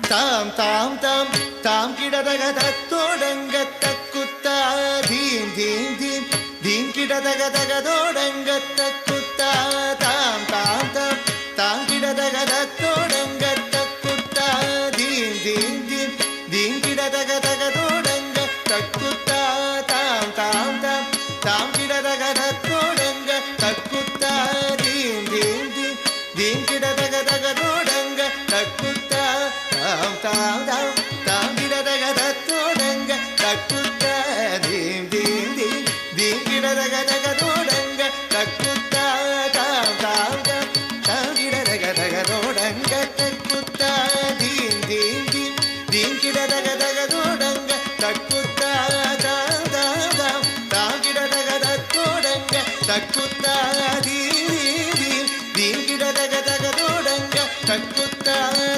தாம் தாம் தாம் தாம் கிடதகத தோடங்க தக்குத்தா தீம் தீம் தீம் தீம் கிடதகதக தோடங்க தக்குத்தா தாம் தாம் தாம் தாம் கிடதகத தோடங்க தக்குத்தா தீம் தீம் தீம் தீம் கிடதகதக தோடங்க தக்குத்தா தாம் தாம் தாம் தாம் கிடதகத தோடங்க தக்குத்தா தீம் தீம் தீம் தீம் கிடதகதக தோடங்க தக்குத்தா தாம் தாம் தாம் தாம் கிடதகத தோடங்க தக்குத்தா தீம் தீம் தீம் தீம் கிடதகதக தோடங்க தக்குத்தா தாம் தாம் தாம் தாம் கிடதகதக தோடங்க தக்குத்தா தீம் தீம் தீம் தீம் கிடதகதக தோடங்க தக்குத்தா தாம் தாம் தாம் தாம் கிடதகத தோடங்க தக்குத்தா தீம் தீம் தீம் கிடதகதக தோடங்க தக்குத்தா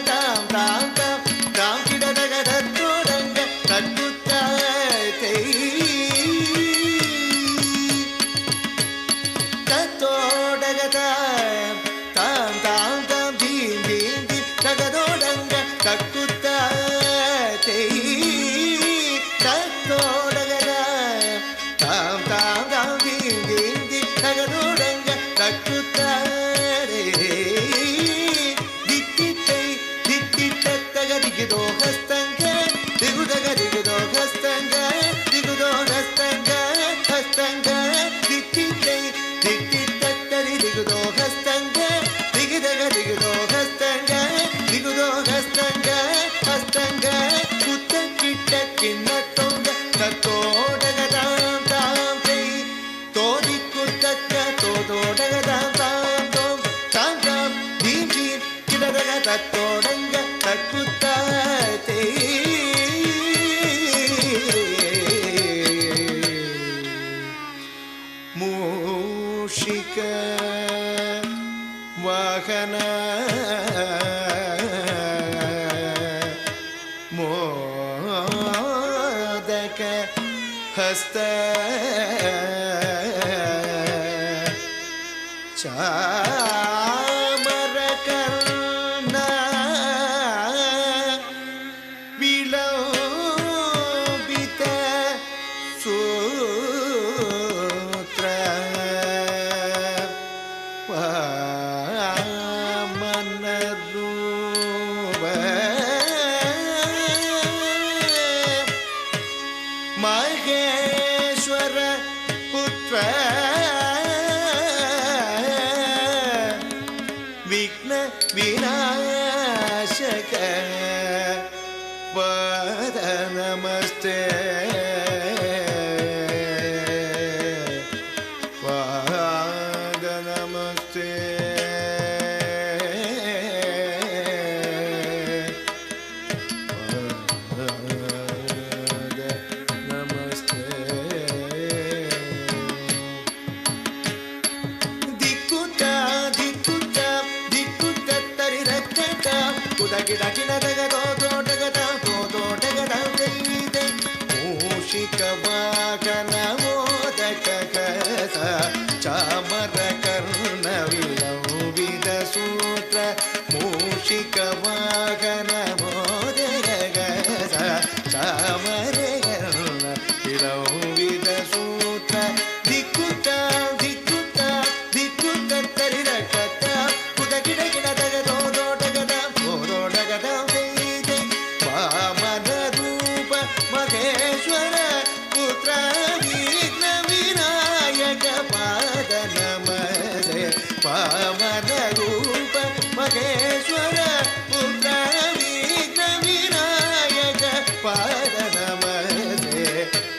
தாம் தாம் தாம் தாம் கிடதகத தோடங்க தக்குத்தா தத்தோடகத தாம் தாம் தாம் தீம் தீம் தீம் தகதோடங்க தக்குத்தா தத்தோடகத தாம் தாம் தாம் தீம் தீம் தீம் தகதோடங்க தக்குத்தா தித்தித்தை தித்தித்தக திகுதோ ஹஸ்தங்க திகுதக திகுதோ ஹஸ்தங்க திகுதோ ஹஸ்தங்க ஹஸ்தங்க தித்தித்தை தித்தித்தரி திகுதோ ஹஸ்தங்க திகுதக திகுதோ ஹஸ்தங்க திகுதோ ஹஸ்தங்க ஹஸ்தங்க குத்த கிட்ட கிண்ணத்தொங்க தத்தோடகதாம் தாம் செய் தோதி குத்தக்க தோதோடகதாம் தாம் தோம் தாம் தாம் தீம் தீம் கிடதக தத்தோடங்க தக்குத்தா மூஷிக வாகன மோதக ஹஸ்த சாமர கர்ண விலோபித சூத்ர வாமன ரூப மகேஸ்வர புத்ர விக்ன விநாசக பத நமஸ்தே பத நமஸ்தே மூஷிಕ ವಾಹನ ಮೋದಕ ಕಸ ಚಾಮರ ಕರ್ಣ ವಿಲಂಬಿತ ಸೂತ್ರ ಮೂಷಿಕ ವಾಹನ ಮೋದಕ ಕಸ ಚಾಮರ ಕರ್ಣ ವಿಲಂಬಿತ ಸೂತ್ರ ದಿಕ್ಕುತ್ತ ದಿಕ್ಕುತ್ತ ದಿಕ್ಕುತ್ತ ತರಿರಕತ್ತ ಕುದ ಗಿಡ ಗಿಡ ತಗದೋ ದೋಟಗದ ಹೋದೋಟಗದ ವಾಮನ ರೂಪ ಮಹೇಶ್ವರ ಪುತ್ರ ವಿಘ್ನ ವಿನಾಯಕ ಪಾದ ನಮಸ್ತೆ ವಾಮನ ರೂಪ ಮಹೇಶ್ವರ ಪುತ್ರ ವಿಘ್ನ ವಿನಾಯಕ ಪಾದ ನಮಸ್ತೆ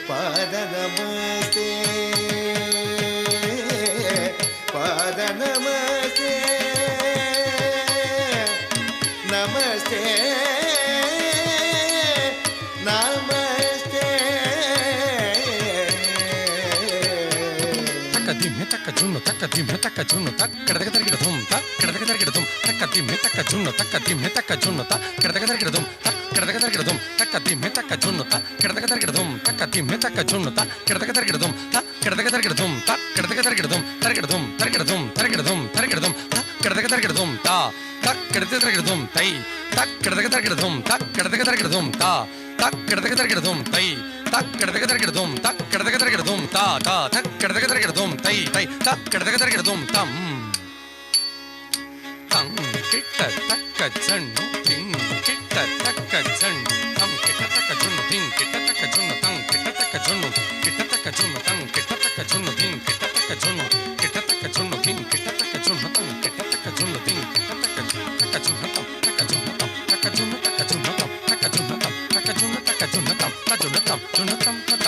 ಪಾದ ನಮಸ್ತೆ ಪಾದ ನಮಸ್ತೆ ನಮಸ್ತೆ ನಮಸ್ತೆ ತಕ್ಕ ದಿಮ್ಮೆ ತಕ್ಕ ಜುಣ್ಣು ತಕ್ಕ ದಿಮ್ಮೆ ತಕ್ಕ ಜುಣ್ಣು ತಕ್ಕ ಕೆಡದಗ ತರಗಿಡ ಧುಮ್ ತಕ್ಕ ಕೆಡದಗ ತರಗಿಡ ಧುಮ್ ತಕ್ಕ ದಿಮ್ಮೆ ತಕ್ಕ ಜುಣ್ಣು ತಕ್ಕ ದಿಮ್ಮೆ ತಕ್ಕ ಜುಣ್ಣು ತಕ್ಕ ಕೆಡದಗ ತರಗಿಡ ಧುಮ್ ತಕ್ಕ ಕೆಡದಗ ತರಗಿಡ ಧುಮ್ ತಕ್ಕ ದಿಮ್ಮೆ ತಕ್ಕ ಜುಣ್ಣು ತಕ್ಕ ಕೆಡದಗ ತರಗಿಡ ಧುಮ್ ತಕ್ಕ ದಿಮ್ಮೆ ತಕ್ಕ ಜುಣ್ಣು ತಕ್ಕ ಕೆಡದಗ ತರಗಿಡ ಧುಮ್ ತಕ್ಕ ಕೆಡದಗ ತರಗಿಡ ಧುಮ್ ತಕ್ಕ ಕೆಡದಗ ತರಗಿಡ ಧುಮ್ ತರಗಿಡ ಧುಮ್ ತರಗಿಡ ಧುಮ್ ತರಗಿಡ ಧುಮ್ ತರಗಿಡ ಧುಮ್ ತಕ್ಕ ಕೆಡದಗ ತರಗಿಡ ಧುಮ್ ತಾ ತಕ್ಕ ಕೆಡದಗ ತರಗಿಡ ಧುಮ್ ತೈ தக்கடதக தரகிடதும் தக்கடதக தரகிடதும் தா தக்கடதக தரகிடதும் தை தக்கடதக தரகிடதும் தக்கடதக தரகிடதும் தா தா தக்கடதக தரகிடதும் தை தை தக்கடதக தரகிடதும் தம் தம் கிட்ட தக்க சண்ணு திங் கிட்ட தக்க சண்ணு தம் கிட்ட தக்க ஜுன்னு திங் கிட்ட தக்க ஜுன்னு தங் கிட்ட தக்க ஜுன்னு கிட்ட தக்க ஜுன்னு தங் கிட்ட தக்க ஜுன்னு திங் கிட்ட தக்க ஜுன்னு கிட்ட தக்க ஜுன்னு திங் கிட்ட தக்க ஜுன்னு தங் கிட்ட தக்க ஜுன்னு திங் கிட்ட தக்க ஜுன்னு தம் தக்க ஜுன்னு தம் தக்க ஜுன்னு தம் தக்க ஜுன்னு தக்க ஜுன்னு தம் தக்க ஜுன்னு தம் ஜுன்னு தம்